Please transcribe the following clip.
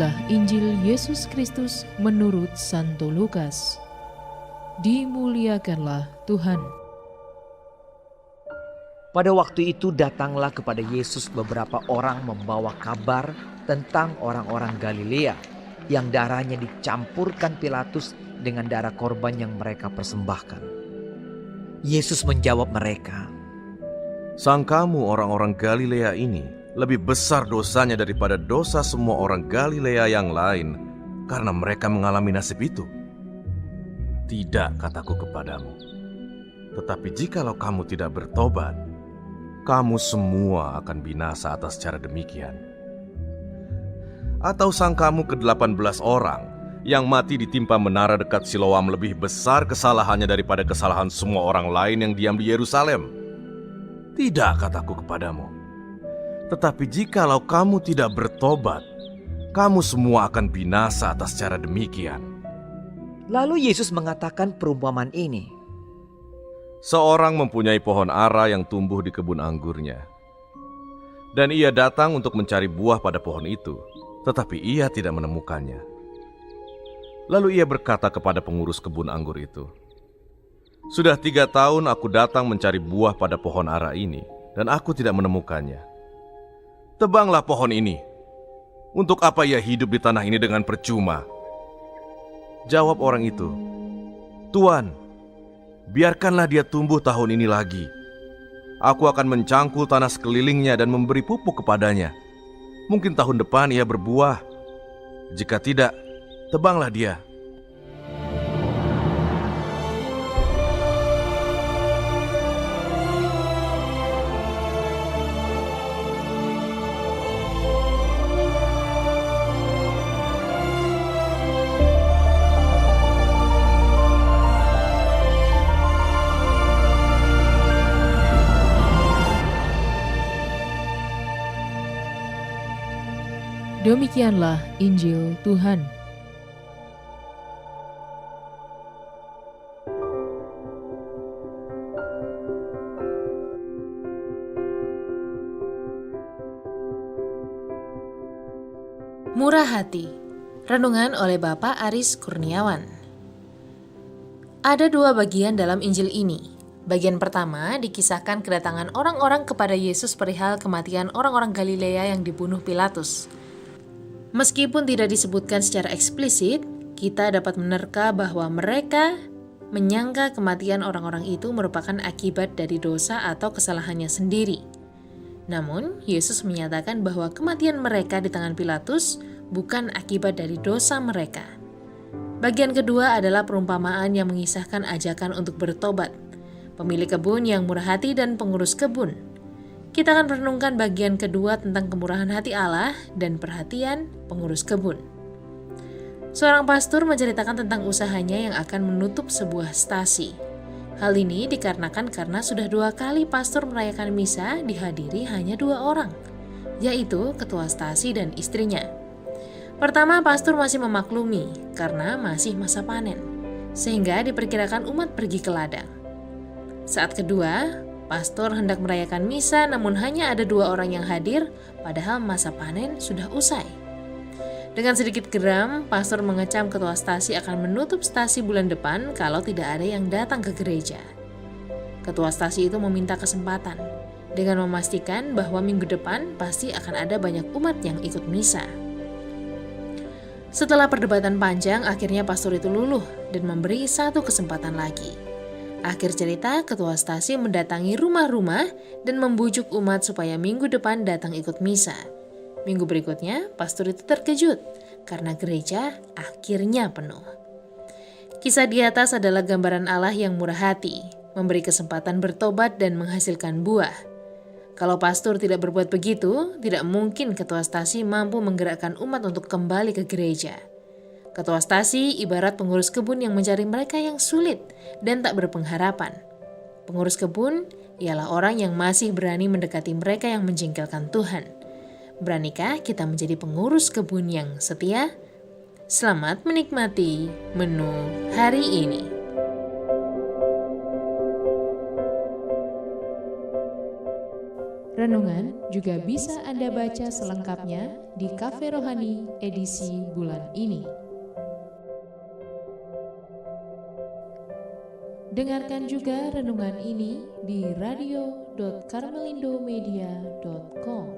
Inilah Injil Yesus Kristus menurut Santo Lukas. Dimuliakanlah Tuhan. Pada waktu itu datanglah kepada Yesus beberapa orang membawa kabar tentang orang-orang Galilea yang darahnya dicampurkan Pilatus dengan darah korban yang mereka persembahkan. Yesus menjawab mereka, "Sangkamu orang-orang Galilea ini lebih besar dosanya daripada dosa semua orang Galilea yang lain karena mereka mengalami nasib itu? Tidak, kataku kepadamu. Tetapi jikalau kamu tidak bertobat, kamu semua akan binasa atas cara demikian. Atau sangkamu ke-18 orang yang mati ditimpa menara dekat Siloam lebih besar kesalahannya daripada kesalahan semua orang lain yang diam di Yerusalem? Tidak, kataku kepadamu. Tetapi jikalau kamu tidak bertobat, kamu semua akan binasa atas cara demikian." Lalu Yesus mengatakan perumpamaan ini. Seorang mempunyai pohon ara yang tumbuh di kebun anggurnya. Dan ia datang untuk mencari buah pada pohon itu, tetapi ia tidak menemukannya. Lalu ia berkata kepada pengurus kebun anggur itu, "Sudah 3 tahun aku datang mencari buah pada pohon ara ini, dan aku tidak menemukannya. Tebanglah pohon ini. Untuk apa ia hidup di tanah ini dengan percuma?" Jawab orang itu, "Tuan, biarkanlah dia tumbuh tahun ini lagi. Aku akan mencangkul tanah sekelilingnya dan memberi pupuk kepadanya. Mungkin tahun depan ia berbuah. Jika tidak, tebanglah dia." Demikianlah Injil Tuhan. Murah hati. Renungan oleh Bapak Aris Kurniawan. Ada 2 bagian dalam Injil ini. Bagian pertama dikisahkan kedatangan orang-orang kepada Yesus perihal kematian orang-orang Galilea yang dibunuh Pilatus. Meskipun tidak disebutkan secara eksplisit, kita dapat menerka bahwa mereka menyangka kematian orang-orang itu merupakan akibat dari dosa atau kesalahannya sendiri. Namun, Yesus menyatakan bahwa kematian mereka di tangan Pilatus bukan akibat dari dosa mereka. Bagian kedua adalah perumpamaan yang mengisahkan ajakan untuk bertobat, pemilik kebun yang murah hati dan pengurus kebun. Kita akan merenungkan bagian kedua tentang kemurahan hati Allah dan perhatian pengurus kebun. Seorang pastor menceritakan tentang usahanya yang akan menutup sebuah stasi. Hal ini dikarenakan karena sudah 2 kali pastor merayakan misa dihadiri hanya 2 orang, yaitu ketua stasi dan istrinya. Pertama, pastor masih memaklumi karena masih masa panen, sehingga diperkirakan umat pergi ke ladang. Saat kedua, pastor hendak merayakan misa namun hanya ada 2 orang yang hadir, padahal masa panen sudah usai. Dengan sedikit geram, pastor mengecam ketua stasi akan menutup stasi bulan depan kalau tidak ada yang datang ke gereja. Ketua stasi itu meminta kesempatan dengan memastikan bahwa minggu depan pasti akan ada banyak umat yang ikut misa. Setelah perdebatan panjang, akhirnya pastor itu luluh dan memberi 1 kesempatan lagi. Akhir cerita, ketua stasi mendatangi rumah-rumah dan membujuk umat supaya minggu depan datang ikut misa. Minggu berikutnya, pastor itu terkejut karena gereja akhirnya penuh. Kisah di atas adalah gambaran Allah yang murah hati, memberi kesempatan bertobat dan menghasilkan buah. Kalau pastor tidak berbuat begitu, tidak mungkin ketua stasi mampu menggerakkan umat untuk kembali ke gereja. Ketua stasi ibarat pengurus kebun yang mencari mereka yang sulit dan tak berpengharapan. Pengurus kebun ialah orang yang masih berani mendekati mereka yang menjengkelkan Tuhan. Beranikah kita menjadi pengurus kebun yang setia? Selamat menikmati menu hari ini. Renungan juga bisa Anda baca selengkapnya di Cafe Rohani edisi bulan ini. Dengarkan juga renungan ini di radio.karmelindomedia.com.